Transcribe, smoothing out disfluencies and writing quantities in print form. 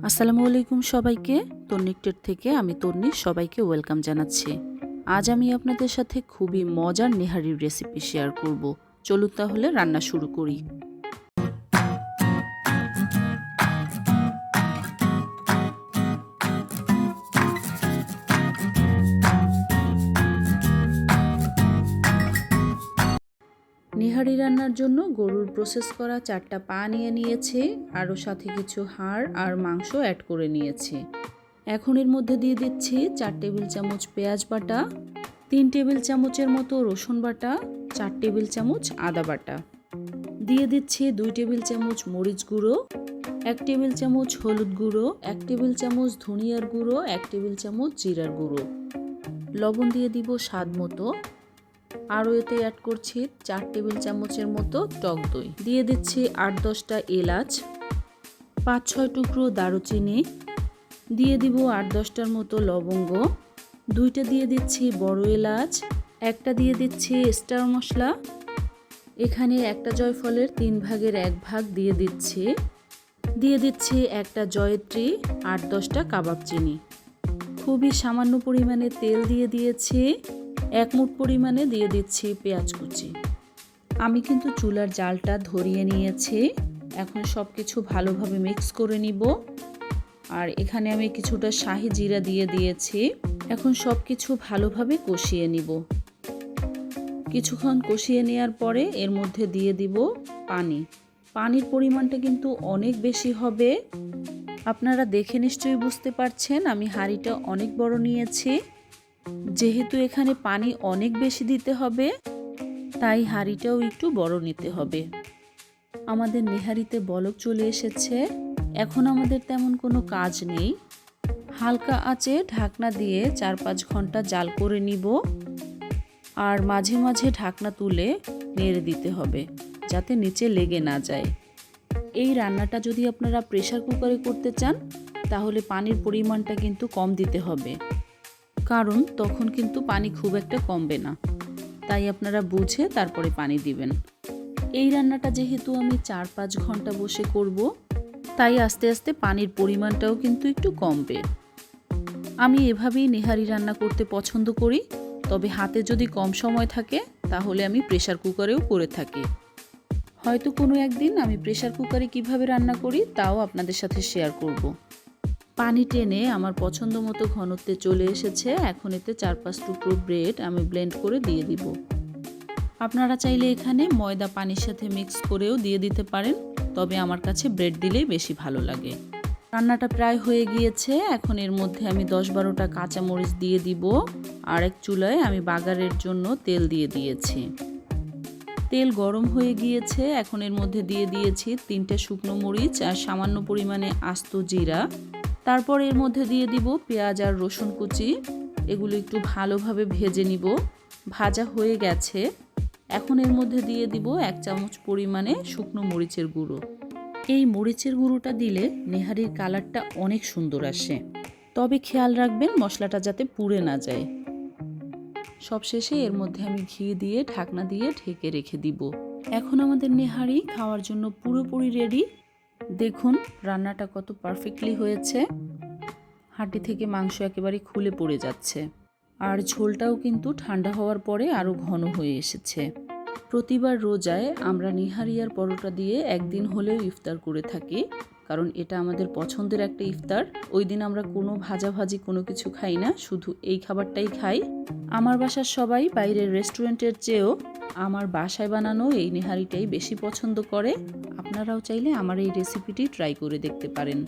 আসসালামু আলাইকুম সবাইকে। তন্নিকটের থেকে আমি তন্নি সবাইকে ওয়েলকাম জানাচ্ছি। আজ আমি আপনাদের সাথে খুবই মজার নেহারির রেসিপি শেয়ার করব। চলুন তাহলে রান্না শুরু করি। নেহারি রান্নার জন্য গরুর প্রসেস করা 4টা পা নিয়ে নিয়েছি, আরও সাথে কিছু হাড় আর মাংস অ্যাড করে নিয়েছি। এখন এর মধ্যে দিয়ে দিচ্ছি 4 টেবিল চামচ পেঁয়াজ বাটা, 3 টেবিল চামচের মতো রসুন বাটা, 4 টেবিল চামচ আদা বাটা। দিয়ে দিচ্ছি 2 টেবিল চামচ মরিচ গুঁড়ো, 1 টেবিল চামচ হলুদ গুঁড়ো, 1 টেবিল চামচ ধনিয়ার গুঁড়ো, 1 টেবিল চামচ জিরার গুঁড়ো। লবণ দিয়ে দিব স্বাদ মতো। আরও এতে অ্যাড করছি 4 টেবিল চামচের মতো টক দই। দিয়ে দিচ্ছি 8-10টা এলাচ, 5-6 টুকরো দারুচিনি, দিয়ে দিব 8-10টার মতো লবঙ্গ, 2টা দিয়ে দিচ্ছি বড় এলাচ, 1টা দিয়ে দিচ্ছি স্টার মশলা। এখানে একটা জয়ফলের 3 ভাগের 1 ভাগ দিয়ে দিচ্ছি। দিয়ে দিচ্ছি একটা জয়ত্রী, 8-10টা কাবাব চিনি। খুবই সামান্য পরিমাণে তেল দিয়ে দিয়েছি। 1 মুঠ পরিমাণে দিয়ে দিচ্ছি পেঁয়াজ কুচি। আমি কিন্তু চুলার জালটা ধরিয়ে নিয়েছি। এখন সব কিছু ভালোভাবে মিক্স করে নিব। আর এখানে আমি কিছুটা শাহি জিরা দিয়ে দিয়েছি। এখন সব কিছু ভালোভাবে কষিয়ে নিব। কিছুক্ষণ কষিয়ে নেওয়ার পরে এর মধ্যে দিয়ে দিব পানি। পানির পরিমাণটা কিন্তু অনেক বেশি হবে। আপনারা দেখে নিশ্চয়ই বুঝতে পারছেন আমি হাঁড়িটা অনেক বড় নিয়েছি। যেহেতু এখানে পানি অনেক বেশি দিতে হবে, তাই হাঁড়িটাও একটু বড় নিতে হবে। আমাদের নেহারিতে বলক চলে এসেছে। এখন আমাদের তেমন কোনো কাজ নেই। হালকা আঁচে ঢাকনা দিয়ে 4-5 ঘন্টা জাল করে নিব। আর মাঝে মাঝে ঢাকনা তুলে নেড়ে দিতে হবে যাতে নিচে লেগে না যায়। এই রান্নাটা যদি আপনারা প্রেসার কুকারে করতে চান তাহলে পানির পরিমাণটা কিন্তু কম দিতে হবে, কারণ তখন কিন্তু পানি খুব একটা কমবে না। তাই আপনারা বুঝে তারপরে পানি দিবেন। এই রান্নাটা যেহেতু আমি 4-5 ঘন্টা বসে করব, তাই আস্তে আস্তে পানির পরিমাণটাও কিন্তু একটু কমবে। আমি এভাবেই নেহারি রান্না করতে পছন্দ করি। তবে হাতে যদি কম সময় থাকে তাহলে আমি প্রেসার কুকারেও করে থাকি। হয়তো কোনো একদিন আমি প্রেসার কুকারে কিভাবে রান্না করি তাও আপনাদের সাথে শেয়ার করব। পানি টেনে আমার পছন্দ মতো ঘনত্বে চলে এসেছে। এখন এতে 4-5 টুকরো ব্রেড আমি ব্লেন্ড করে দিয়ে দিব। আপনারা চাইলে এখানে ময়দা পানির সাথে মিক্স করেও দিয়ে দিতে পারেন, তবে আমার কাছে ব্রেড দিলেই বেশি ভালো লাগে। রান্নাটা প্রায় হয়ে গিয়েছে। এখন এর মধ্যে আমি 10-12টা কাঁচামরিচ দিয়ে দিব। আর এক চুলায় আমি বাগারের জন্য তেল দিয়ে দিয়েছি। তেল গরম হয়ে গিয়েছে। এখন এর মধ্যে দিয়ে দিয়েছি 3টে শুকনো মরিচ আর সামান্য পরিমাণে আস্ত জিরা। তারপর এর মধ্যে দিয়ে দিব পেঁয়াজ আর রসুন কুচি। এগুলো একটু ভালোভাবে ভেজে নিব। ভাজা হয়ে গেছে। এখন এর মধ্যে দিয়ে দিব 1 চামচ পরিমাণে শুকনো মরিচের গুঁড়ো। এই মরিচের গুঁড়োটা দিলে নেহারির কালারটা অনেক সুন্দর আসে। তবে খেয়াল রাখবেন মশলাটা যাতে পুড়ে না যায়। সবশেষে এর মধ্যে আমি ঘি দিয়ে ঢাকনা দিয়ে ঢেকে রেখে দিব। এখন আমাদের নেহারি খাওয়ার জন্য পুরোপুরি রেডি। দেখুন রান্নাটা কত পারফেক্টলি হয়েছে। হাঁটি থেকে মাংস একেবারে খুলে পড়ে যাচ্ছে। আর ঝোলটাও কিন্তু ঠান্ডা হওয়ার পরে আরও ঘন হয়ে এসেছে। প্রতিবার রোজায় আমরা নিহারি আর পরোটা দিয়ে একদিন হলেও ইফতার করে থাকি, কারণ এটা আমাদের পছন্দের একটা ইফতার। ওই দিন আমরা কোনো ভাজাভাজি কোনো কিছু খাই না, শুধু এই খাবারটাই খাই। আমার বাসার সবাই বাইরের রেস্টুরেন্টের চেয়েও আমার বাসায় বানানো এই নেহারিটাই বেশি পছন্দ করে। আপনারাও চাইলে আমার এই রেসিপিটি ট্রাই করে দেখতে পারেন।